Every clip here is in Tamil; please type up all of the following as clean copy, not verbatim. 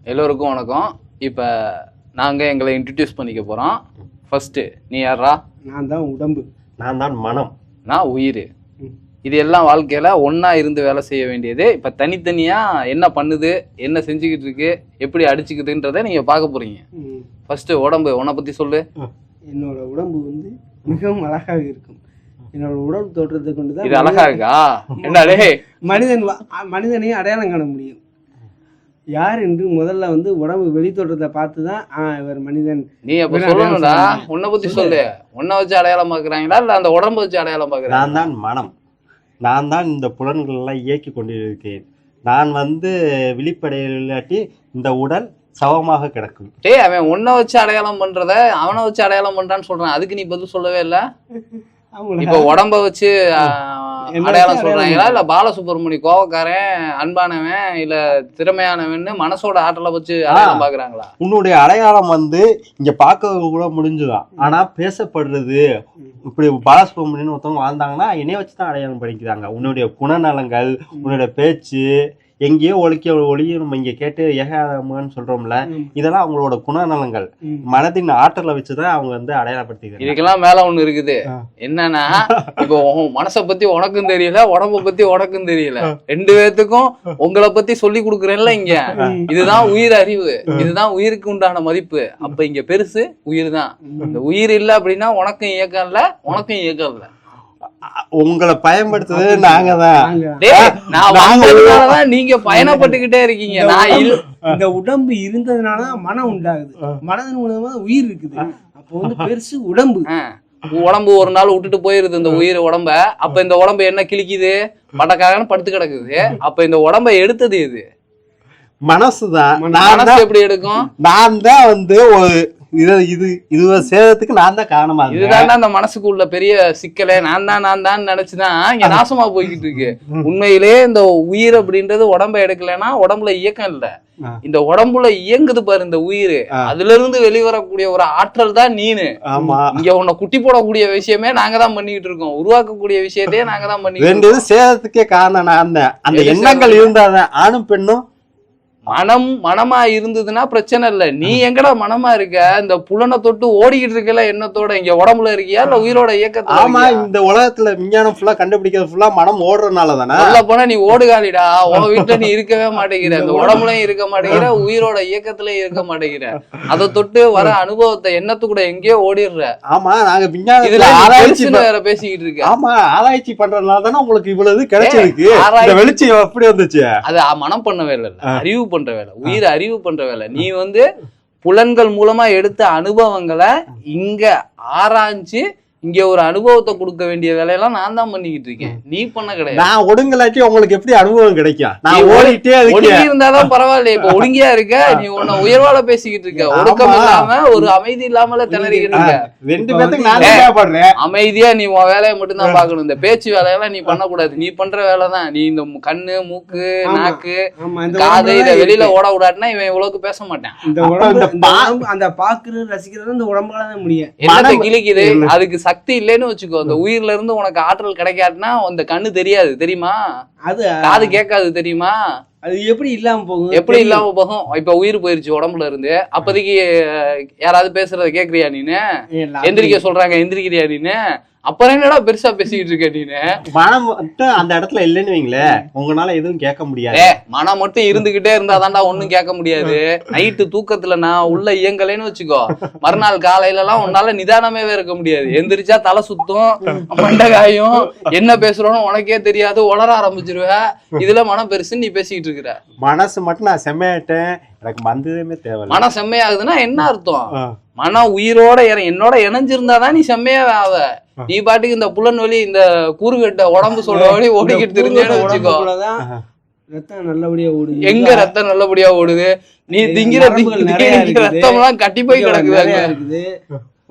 எல்லோருக்கும் வணக்கம். இப்போ நாங்கள் எங்களை இன்ட்ரடியூஸ் பண்ணிக்க போகிறோம். ஃபர்ஸ்ட்டு நீ யாரா? நான் தான் உடம்பு. நான் தான் மனம். நான் உயிர். இது எல்லாம் வாழ்க்கையில் ஒன்றா இருந்து வேலை செய்ய வேண்டியது. இப்போ தனித்தனியாக என்ன பண்ணுது, என்ன செஞ்சுக்கிட்டு இருக்கு, எப்படி அடிச்சுக்குதுன்றதை நீங்கள் பார்க்க போகிறீங்க. ஃபர்ஸ்ட்டு உடம்பு, உன்னை பற்றி சொல்லு. என்னோட உடம்பு வந்து மிகவும் அழகாக இருக்கும். என்னோட உடம்பு தோற்றத்தை கொண்டு தான் இது அழகா இருக்கா? என்னடே மனிதனையும் அடையாளம் காண முடியும். யார் என்று முதல்ல வந்து உடம்பு வெளி தோற்றத்தை பார்த்து தான் இவர் மனிதன். நீ அப்ப சொல்லணும்டா, உன்னை பத்தி சொல்லு. உன்னை வச்சு அடையாளம் பாக்குறாங்களா இல்ல அந்த உடம்பு வச்சு அடையாளம் பாக்குறாங்க? நான் தான் மனம். நான் தான் இந்த புலன்கள் எல்லாம் இயக்கி கொண்டிருக்கேன். நான் வந்து விழிப்படையில் இல்லாட்டி இந்த உடல் சவமாக கிடக்கும். டேய், அவன் உன்னை வச்சு அடையாளம் பண்றத அவனை வச்சு அடையாளம் பண்றான்னு சொல்றான். அதுக்கு நீ பதில் சொல்லவே இல்ல. இப்ப உடம்ப வச்சு அடையாளம் சொல்றாங்களா இல்ல பாலசுப்ரமணி கோவக்காரன், அன்பானவன், இல்ல திறமையானவன் மனசோட ஆற்றலை வச்சு அடையாளம் பாக்குறாங்களா? உன்னுடைய அடையாளம் வந்து இங்க பார்க்க கூட முடிஞ்சுதான். ஆனா பேசப்படுறது இப்படி பாலசுப்ரமணியன் ஒருத்தவங்க வாழ்ந்தாங்கன்னா என்னைய வச்சுதான் அடையாளம் படிக்கிறாங்க. உன்னுடைய குணநலங்கள், உன்னுடைய பேச்சு எங்கேயோ ஒளிய நம்ம இங்க கேட்டு ஏகாதமான்னு சொல்றோம்ல, இதெல்லாம் அவங்களோட குணநலங்கள், மனதின் ஆற்றலை வச்சுதான் அவங்க வந்து அடையாளப்படுத்திக்கிறாங்க. இதுக்கெல்லாம் மேல ஒண்ணு இருக்குது. என்னன்னா, இப்போ மனசை பத்தி உனக்கும் தெரியல, உடம்ப பத்தி உனக்கும் தெரியல. ரெண்டு பேர்த்துக்கும் உங்களை பத்தி சொல்லி கொடுக்குறேன்ல இங்க. இதுதான் உயிர் அறிவு, இதுதான் உயிருக்கு உண்டான மதிப்பு. அப்ப இங்க பெருசு உயிர் தான். இந்த உயிர் இல்ல அப்படின்னா உனக்கும் இயக்கம் இல்ல, உனக்கும் இயக்கம் இல்ல. உங்களை பயன்படுத்துறது நாங்க தான். நீங்க பயணப்பட்டுக்கிட்டே இருக்கீங்க. இந்த உடம்பு இருந்ததுனாலதான் மனம் உண்டாகுது. மனதின் மூலமா உயிர் இருக்குது. அப்போ வந்து பெருசு உடம்பு. உடம்பு ஒரு நாள் விட்டுட்டு போயிருது இந்த உயிர் உடம்ப. அப்ப இந்த உடம்பு என்ன கிழிக்குது? பட்டக்காரன்னு படுத்து கிடக்குது. அப்ப இந்த உடம்ப எடுத்தது எது? மனசுதான். மனசு எப்படி எடுக்கும்? நான் தான் வந்து இது சேதத்துக்கு நான் தான் காரணமா. இதுதான் அந்த மனசுக்கு உள்ள பெரிய சிக்கலை. நான் தான் நினைச்சுதான் இங்க நாசமா போய்கிட்டு இருக்கு. உண்மையிலே இந்த உயிர் அப்படின்றது உடம்ப எடுக்கலைன்னா உடம்புல இயக்கம் இல்ல. இந்த உடம்புல இயங்குது பாரு இந்த உயிர், அதுல இருந்து வெளிவரக்கூடிய ஒரு ஆற்றல் தான் நீனு. இங்க உன்னை குட்டி போடக்கூடிய விஷயமே நாங்க தான் பண்ணிக்கிட்டு இருக்கோம். உருவாக்கக்கூடிய விஷயத்தையே நாங்க தான் பண்ணிக்கிட்டு. சேதத்துக்கே காரணம் நான் தான். அந்த எண்ணங்கள் இருந்தாதான் ஆணும் பெண்ணும். மனமா இருந்ததுன்னா பிரச்சனை இல்ல. நீ எங்கடா மனமா இருக்க? இந்த புலனை தொட்டு ஓடிக்கிட்டு இருக்கல எண்ணத்தோட. இங்க உடம்புல இருக்கியா இல்ல உயிரோட இயக்கத்துல? ஆமா, இந்த உலகத்துல விஞ்ஞானம் ஃபுல்லா கண்டுபிடிக்கிறது ஃபுல்லா மனம் ஓடுறதுனால தானே. சொல்ல போனா நீ ஓடுகாலிடா. உன் வீட்டுல நீ இருக்கவே மாட்டேங்கிற, இந்த உடம்புலயும் இருக்க மாட்டேங்கிற, உயிரோட இயக்கத்திலயும் இருக்க மாட்டேங்கிற. அதை தொட்டு வர அனுபவத்தை எண்ணத்து கூட எங்கேயோ ஓடிடுற. ஆமா, நாங்க விஞ்ஞானத்துல ஆராய்ச்சி வேற பேசிக்கிட்டு இருக்க. ஆமா, ஆராய்ச்சி பண்றதுனால தானே உங்களுக்கு இவ்வளவு கிடைச்சிருக்கு. வெளிச்சம் எப்படி வந்துச்சு? அது மனம் பண்ணவே இல்லை, அறிவு பண்ற வேலை, உயிர் அறிவு பண்ற வேலை. நீ வந்து புலன்கள் மூலமா எடுத்த அனுபவங்களை இங்க ஆராய்ஞ்சு இங்க ஒரு அனுபவத்தை கொடுக்க வேண்டிய வேலையெல்லாம் நான் தான் பண்ணிக்கிட்டு இருக்கேன். நீ பண்ண கிடையாது. நான் ஒடுங்கலாட்டி உங்களுக்கு எப்படி அனுபவம் கிடைக்கும்? நான் ஓடிட்டே ஒடுங்கி இருந்தாதான் பரவாயில்ல. இப்ப ஒடுங்கியா இருக்க, நீ உன்னை உயர்வால பேசிக்கிட்டு இருக்க. ஒடுக்கம் இல்லாம ஒரு அமைதி இல்லாம திணறிக்கிட்டு இருக்க. ரெண்டு பேருக்கு நான் தேவைப்படுறேன். அமைதியா நீ உன் வேலையை மட்டும்தான் பாக்கணும். இந்த பேச்சு வேலையெல்லாம் நீ பண்ணக்கூடாது. நீ பண்ற வேலை தான். நீ இந்த கண்ணு, மூக்கு, நாக்கு, காது இதை வெளியில ஓட விடாட்டினா இவன் இவ்வளவுக்கு பேச மாட்டான். அந்த பாக்குறது ரசிக்கிறது இந்த உடம்புல தான் முடியும். என்னத்தை கிழிக்குது? அதுக்கு சக்தி இல்லைன்னு வச்சுக்கோ. அந்த உயிர்ல இருந்து உனக்கு ஆற்றல் கிடைக்காதுன்னா அந்த கண்ணு தெரியாது, தெரியுமா? அது காது கேட்காது, தெரியுமா? அது எப்படி இல்லாம போகும்? எப்படி இல்லாம போகும்? இப்ப உயிர் போயிருச்சு உடம்புல இருந்து. அப்போதைக்கு யாராவது பேசுறத கேக்குறியா நீனு? எந்திரிக்க சொல்றாங்க, எந்திரிக்கிறியா நீனு? அப்புறம் என்னடா பெருசா பேசிக்கிட்டு இருக்க நீனு? மனம் மட்டும் அந்த இடத்துல இல்லைன்னு வைங்களே, உங்களால எதுவும் கேட்க முடியாது. மனம் மட்டும் இருந்துகிட்டே இருந்தாதான்டா ஒண்ணும் கேட்க முடியாது. நைட்டு தூக்கத்துல நான் உள்ள இயங்கலைன்னு வச்சுக்கோ, மறுநாள் காலையில எல்லாம் உன்னால நிதானமே இருக்க முடியாது. எந்திரிச்சா தலை சுத்தும், மண்டகாயும், என்ன பேசுறோன்னு உனக்கே தெரியாது, உளர ஆரம்பிச்சிருவ. இதுல மனம் பெருசுன்னு நீ பேசிக்கிட்டு இருக்கிற. மனசு மட்டும் நான் செம்மையாயிட்டேன், எனக்கு வந்ததுமே தேவை. மனம் செம்மையாகுதுன்னா என்ன அர்த்தம்? மனம் உயிரோட என்னோட இணைஞ்சிருந்தாதான் நீ செம்மையாவே ஆவ. நீ பாட்டுக்கு இந்த புலன்வெளி, இந்த கூறுகட்ட உடம்பு சொல்ற வழி ஓடிக்கிட்டு தெரிஞ்சேன்னு வச்சுக்கோ. ரத்தம் நல்லபடியா ஓடுது. எங்க ரத்தம் நல்லபடியா ஓடுது? நீ திங்கிற ரத்தம் எல்லாம் கட்டி போய் கிடக்குது.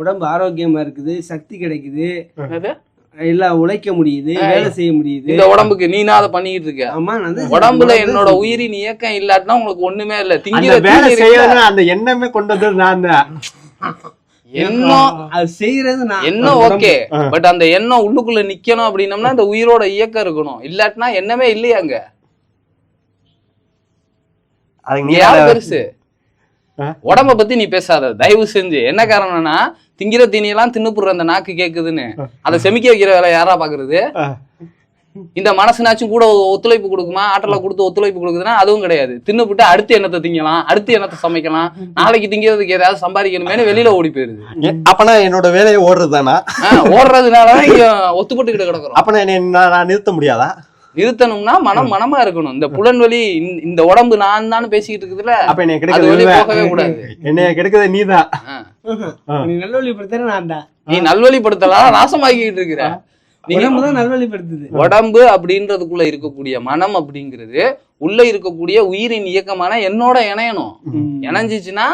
உடம்பு ஆரோக்கியமா இருக்குது, சக்தி கிடைக்குது, எல்லாம் உழைக்க முடியுது, வேலை செய்ய முடியுது. இந்த உடம்புக்கு நீனா அதை பண்ணிக்கிட்டு இருக்க. ஆமா, உடம்புல என்னோட உயிரின் இயக்கம் இல்லாட்டினா உங்களுக்கு ஒண்ணுமே இல்ல. திங்கிற வேலை செய்யறது அந்த எண்ணமே கொண்டு வந்து நான் எண்ணம் அது செய்யறது எண்ணம் ஓகே. பட் அந்த எண்ணம் உள்ளுக்குள்ள நிக்கணும் அப்படின்னம்னா இந்த உயிரோட இயக்கம் இருக்கணும். இல்லாட்டினா எண்ணமே இல்லையாங்க. அதுக்கு யாரு பெருசு? உடம்ப பத்தி நீ பேசாத தயவு செஞ்சு. என்ன காரணம்னா திங்கிற தீனியெல்லாம் தின்னுப்புடுற அந்த நாக்கு கேக்குதுன்னு அதை செமிக்க வைக்கிற வேலை யாரா பாக்குறது? இந்த மனசுனாச்சும் கூட ஒத்துழைப்பு கொடுக்குமா? ஆற்றலை கொடுத்து ஒத்துழைப்பு கொடுக்குதுன்னா அதுவும் கிடையாது. தின்னுபிட்டு அடுத்து என்னத்தை திங்கலாம், அடுத்து என்னத்தை சமைக்கலாம், நாளைக்கு திங்கிறதுக்கு ஏதாவது சம்பாதிக்கணுமே வெளியில ஓடி போயிருது. அப்பனா என்னோட வேலையை ஓடுறதுதானா? ஓடுறதுனாலதான் இங்க ஒத்துப்பட்டுக்கிட்டு கிடக்குறோம். அப்பனா நான் நிறுத்த முடியாதா? நிறுத்தணும்னா மனமா இருக்கணும். இந்த புலன்வெளி இந்த உடம்பு நான் தான் பேசிக்கிட்டு இருக்குதுல, அப்ப என்னைய போகவே கூடாது. என்னைய கெடுக்கிறது நீதான். நீ நல்வழிப்படுத்த நான் தான். நீ நல்வழிப்படுத்தலாம், நாசமாக்கிட்டு இருக்கிற. நல்வழிப்படுத்துது. உடம்பு அப்படின்றதுக்குள்ள இருக்கக்கூடிய மனம் அப்படிங்கிறது உள்ள இருக்கக்கூடிய உயிரின் இயக்கமான என்னோட இணையணும். இணைஞ்சிச்சுன்னா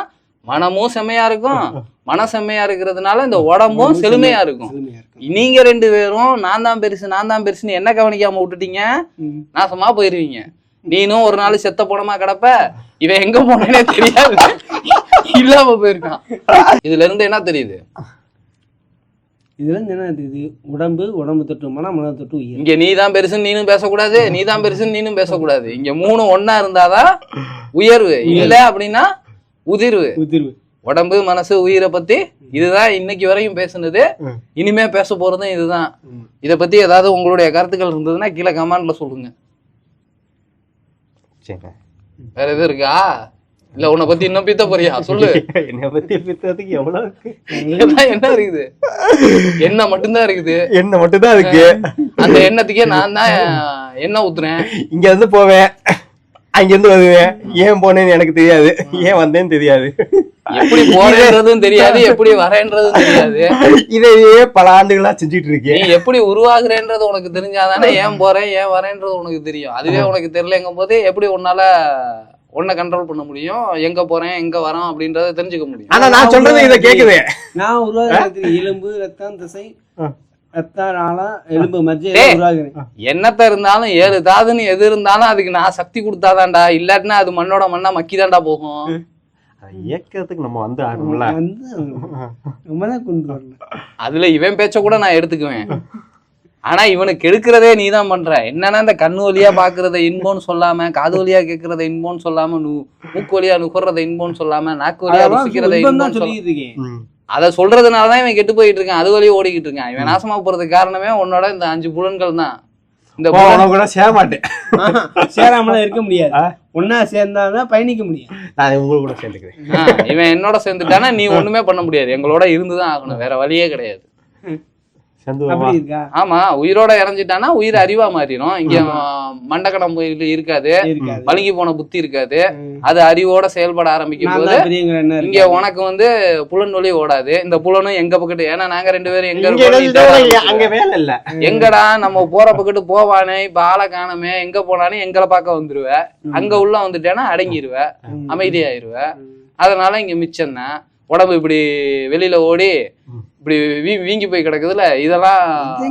மனமும் செம்மையா இருக்கும், மன செம்மையா இருக்கிறதுனால இந்த உடம்பும் செழுமையா இருக்கும். நீங்க 2 பேரும் நான் தான் பெருசுன்னு என்ன கவனிக்காம விட்டுட்டீங்க, நாசமா போயிருவீங்க. நீனும் ஒரு நாள் செத்த போனமா கிடப்ப, இவன் எங்க போனேனே தெரியாது, இல்லாம போயிருக்கான். இதுல இருந்து என்ன தெரியுது? இதுல என்ன தெரியுது? உடம்பு தொட்டு மனம் தொட்டு உயிர். இங்க நீ தான் பெருசுன்னு நீனும் பேசக்கூடாது, நீ தான் பெருசுன்னு நீனும் பேசக்கூடாது. இங்க 3 ஒன்னா இருந்தாதான் உயர்வு, இல்ல அப்படின்னா உதிர்வு. உடம்பு மனசு உயிரை பத்தி இதுதான் இன்னைக்கு வரையும் பேசுனது, இனிமே பேச போறதும் இதுதான். இத பத்தி ஏதாவது உங்களுடைய கருத்துக்கள் இருந்ததுன்னா கீழே கமெண்ட்ல சொல்லுங்க. வேற எதுவும் இருக்கா? இல்ல உன்னை பத்தி இன்னும் பித்த போறியா? சொல்லு. என்னை பத்தி பித்ததுக்கு எவ்வளவு என்ன இருக்குது? எண்ணெய் மட்டும்தான் இருக்குது. எண்ணெய் மட்டும்தான் இருக்கு. அந்த எண்ணத்துக்கே நான் தான் எண்ணெய் ஊத்துறேன். இங்க இருந்து போவேன், அங்க இருந்து வருவேன். ஏன் போனேன்னு எனக்கு தெரியாது, ஏன் வந்தேன்னு தெரியாது, எப்படி போறேன்றதும் தெரியாது, எப்படி வரேன்றதும் தெரியாது. இதையே பல ஆண்டுகளா செஞ்சுட்டு இருக்கேன். நீ எப்படி உருவாகுறேன்றது உனக்கு தெரிஞ்சாதானே ஏன் போறேன் ஏன் வரேன்றது உனக்கு தெரியும். அதுவே உனக்கு தெரியலங்கும் போது எப்படி உன்னை கண்ட்ரோல் பண்ண முடியும், எங்க போறேன் எங்க வரோம் அப்படின்றத தெரிஞ்சுக்க முடியும். ஆனா நான் சொல்றது இதை கேக்குது. நான் உருவாகிறேன் எலும்பு ரத்தம் தசை எலும்பு மஜ்ஜை உருவாகிறேன். என்னத்த இருந்தாலும் 7 தாதுன்னு எது இருந்தாலும் அதுக்கு நான் சக்தி கொடுத்தாதான்டா, இல்லாட்டினா அது மண்ணோட மண்ணா மக்கிதான்டா போகும். இயக்கிறதுக்கு நம்ம ஆகணும்ல, கொண்டு வரணும். அதுல இவன் பேச்ச கூட நான் எடுத்துக்குவேன். ஆனா இவனுக்கு எடுக்கிறதே நீ தான் பண்ற. என்னன்னா இந்த கண்ணு வழியா பாக்குறத இன்போன்னு சொல்லாம, காது வழியா கேட்கறத இன்போன்னு சொல்லாம, மூக்கு வழியா நுகர்றத இன்போன்னு சொல்லாம, நாக்கு வழியா ருசிக்கிறத இன்போன்னு சொல்லாம, அதை சொல்றதுனாலதான் இவன் கெட்டு போயிட்டு இருக்கான், அது வழியா ஓடிக்கிட்டு இருக்கான். இவன் நாசமா போறதுக்கு காரணமே உன்னோட இந்த 5 புலன்கள் தான். இந்த கூட சேர மாட்டேன், சேராமலாம் இருக்க முடியாது. ஒன்னா சேர்ந்தாதான் பயணிக்க முடியும். நான் உங்க கூட சேர்ந்துக்கிறேன். இவன் என்னோட சேர்ந்துட்டானா நீ ஒண்ணுமே பண்ண முடியாது, எங்களோட இருந்துதான் ஆகணும், வேற வழியே கிடையாது. ஆமா, உயிரோட இறஞ்சிட்டானா உயிர் அறிவா மாறிடும். இங்க மண்டக்கடம் போயிட்டு இருக்காது, பழுங்கி போன புத்தி இருக்காது. அது அறிவோட செயல்பட ஆரம்பிக்கும் போது இங்க உனக்கு புலன் வழி ஓடாது. இந்த புலனும் எங்க பக்கத்து, ஏன்னா நாங்க 2 பேரும் எங்கடா நம்ம போற பக்கத்து போவானே, இப்ப ஆளை காணமே, எங்க போனானே எங்களை பார்க்க வந்துருவ. அங்க உள்ள வந்துட்டேன்னா அடங்கிருவ, அமைதியாயிருவ. அதனால இங்க மிச்சம் தான். உடம்பு இப்படி வெளியில ஓடி இப்படி வீங்கி போய் கிடக்குதுல, இதெல்லாம்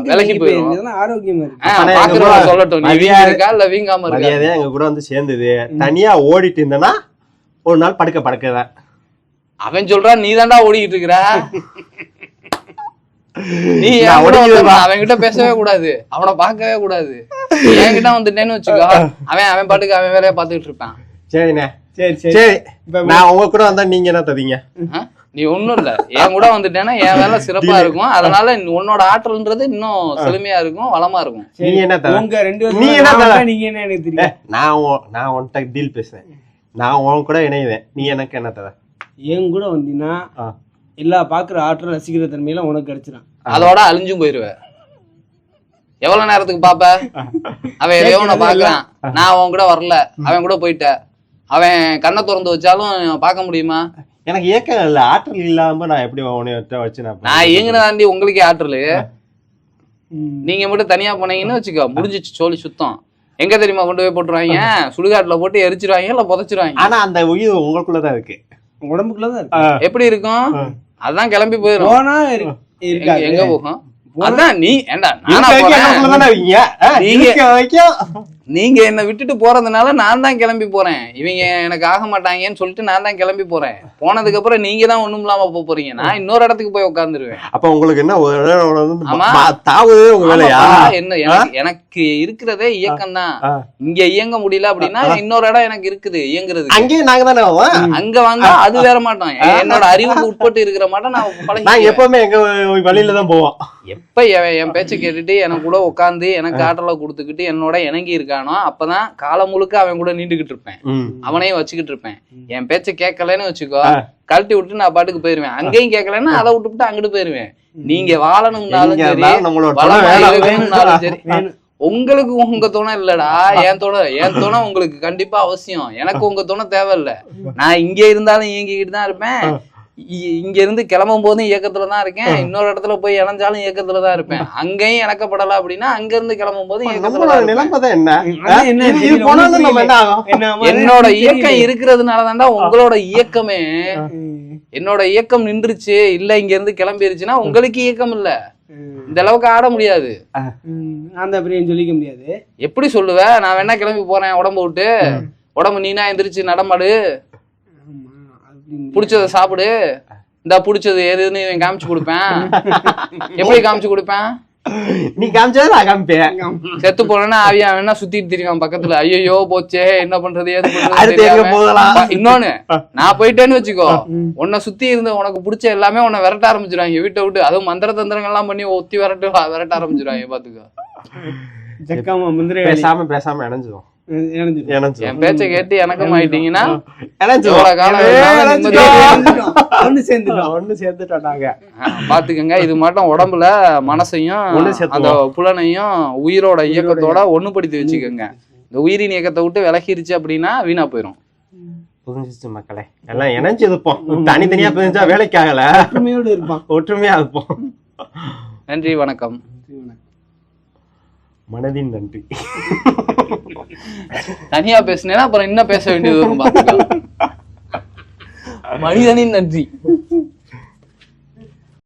விலகி போயிடும். ஆரோக்கியமா சொல்லட்டும், நீ வீங்கி இருக்கா இல்ல வீங்காம இருக்கா? எங்க கூட சேர்ந்தது தனியா ஓடிட்டு இருந்தனா ஒரு நாள் படுக்கதான் அவன் சொல்றான், நீ தான்டா ஓடிக்கிட்டு இருக்கிற. நீ அவன்கிட்ட பேசவே கூடாது, அவனை பார்க்கவே கூடாது. என்கிட்ட வந்துட்டேன்னு வச்சுக்கோ, அவன் பாட்டுக்கு அவன் வேலையை பார்த்துக்கிட்டு இருப்பான். சரிண்ணே, சரி. நான் உங்க கூட வந்தா நீங்க என்ன தரீங்க? நீ ஒண்ணும் இல்ல, என் கூட வந்துட்டேன்னா என் வேலை சிறப்பா இருக்கும். அதனால உன்னோட ஆற்றல்ன்றது இன்னும் செழுமையா இருக்கும், வளமா இருக்கும். நீங்க என்ன தர? நீங்க என்ன எனக்கு தெரியும். நான் உன்கிட்ட டீல் பேசுறேன். நான் உன் கூட இணையுவேன், நீ எனக்கு என்ன தர? என் கூட வந்தீங்கன்னா எல்லா பாக்குற ஆற்றல் ரசிக்கிற தன்மையில உனக்கு கிடைச்சிடும். அதோட அழிஞ்சும் போயிருவேன். எவ்வளவு நேரத்துக்கு பாப்ப? அவன் எதையோ உன்னை பாக்குறான், நான் அவன் கூட வரல, அவன் கூட போயிட்ட. அவன் கண்ணை திறந்து வச்சாலும் பார்க்க முடியுமா? எனக்கு ஏக்கம் இல்ல, ஆற்றல் இல்லாம நான் எப்படி வச்சு நான் இயங்குனதாண்டி உங்களுக்கே ஆற்றல். நீங்க மட்டும் தனியா போனீங்கன்னு வச்சுக்கோ, முடிஞ்சிச்சு சோழி சுத்தம். எங்க தெரியுமா கொண்டு போய் போட்டுருவாங்க? சுடுகாட்டுல போட்டு எரிச்சிருவாங்க, இல்ல புதைச்சிருவாங்க. ஆனா அந்த உயிர் உங்களுக்குள்ளதான் இருக்கு, உடம்புக்குள்ளதான் இருக்கு. எப்படி இருக்கும்? அதான் கிளம்பி போயிரும். எங்க போகும்? அதான் நீ ஏண்டா நீங்க என்னை விட்டுட்டு போறதுனால நான் தான் கிளம்பி போறேன். இவங்க எனக்கு ஆக மாட்டாங்கன்னு சொல்லிட்டு நான் தான் கிளம்பி போறேன். போனதுக்கு அப்புறம் நீங்க தான் ஒண்ணும் இல்லாம போறீங்க. நான் இன்னொரு இடத்துக்கு போய் உட்காந்துருவேன். அப்ப உங்களுக்கு என்ன ஆமா. தாவுதே உங்க வேலையா? என்ன எனக்கு இருக்கிறதே இயக்கம் தான். இங்க இயங்க முடியல அப்படின்னா இன்னொரு இடம் எனக்கு இருக்குது இயங்குறது. அங்கேயும் நாங்க தானே அங்க வாங்க அது வேற மாட்டோம். என்னோட அறிவுக்கு உட்பட்டு இருக்கிற மாட்டோம். நான் எப்பவுமே எங்க வழியில தான் போவோம். எப்ப என் பேச்சை கேட்டுட்டு எனக்கு கூட உட்காந்து எனக்கு ஆற்றலை கொடுத்துக்கிட்டு என்னோட இணங்கி இருக்கானோ அப்பதான் காலம் முழுக்க அவன் கூட நீண்டுகிட்டு இருப்பேன். அவனையும் வச்சுக்கிட்டு இருப்பேன். என் பேச்சை கேட்கலன்னு வச்சுக்கோ, கழட்டி விட்டு நான் பாட்டுக்கு போயிருவேன். அங்கேயும் கேட்கலன்னா அதை விட்டுவிட்டு அங்கிட்டு போயிருவேன். நீங்க வாழணும்னாலும் சரி வளமானாலும் சரி, உங்களுக்கு உங்க துணை இல்லடா, என் துணை உங்களுக்கு கண்டிப்பா அவசியம். எனக்கு உங்க துணை தேவையில்லை. நான் இங்க இருந்தாலும் இயங்கிக்கிட்டு தான் இருப்பேன். இங்க இருந்து கிளம்பும் போதும் இயக்கத்துலதான் இருக்கேன். இன்னொரு இடத்துல போய் இணைஞ்சாலும் இயக்கத்துலதான் இருப்பேன். அங்கேயும் இணக்கப்படல அப்படின்னா அங்க இருந்து கிளம்பும் போதும் என்னோட இயக்கம் இருக்கிறதுனாலதான்டா உங்களோட இயக்கமே. என்னோட இயக்கம் நின்றுச்சு இல்ல இங்க இருந்து கிளம்பிருச்சுன்னா உங்களுக்கு இயக்கம் இல்ல. இந்த அளவுக்கு ஆட முடியாது. சொல்லிக்க முடியாது. எப்படி சொல்லுவ? நான் வேணா கிளம்பி போறேன் உடம்பு விட்டு, உடம்பு நீனா எந்திரிச்சு நடமாடு, புடிச்சத சாப்பிடு, இந்த புடிச்சது எதுன்னு காமிச்சு கொடுப்பேன். எப்படி காமிச்சு கொடுப்பேன்? நீ காமிச்சா நான் காமிப்பேன். செத்து போனா ஆவியா வேணா சுத்திட்டு தெரியும் பக்கத்துல. ஐயோ போச்சே என்ன பண்றது ஏது பண்றது. இன்னொன்னு நான் போயிட்டேன்னு வச்சுக்கோ, உன்னை சுத்தி இருந்த உனக்கு பிடிச்ச எல்லாமே உன்னை விரட்ட ஆரம்பிச்சிருவாங்க வீட்டை விட்டு. அதுவும் மந்திர தந்திரங்கள் எல்லாம் பண்ணி ஒத்தி விரட்ட ஆரம்பிச்சிருவாங்க. பாத்துக்கோ. பேசாம இணைஞ்சிடும். என் பேச்சை கேட்டு எனக்கும் ஆயிட்டீங்கன்னா பாத்துக்கங்க. இது மட்டும் உடம்புல மனசையும் அந்த புலனையும் உயிரோட இயக்கத்தோட ஒண்ணுபடுத்தி வச்சுக்கோங்க. இந்த உயிரின் இயக்கத்தை விட்டு விலகிருச்சு அப்படின்னா வீணா போயிரும். புரிஞ்சிச்சு மக்களே, எல்லாம் இணைஞ்சு இருப்போம். தனித்தனியா பிரிஞ்சா வேலைக்கு ஆகல, ஒற்றுமையா இருப்போம். நன்றி, வணக்கம். மனதின் நன்றி. தனியா பேசுனேன்னா அப்புறம் இன்னும் பேச வேண்டியது வரும். மனிதனின் நன்றி.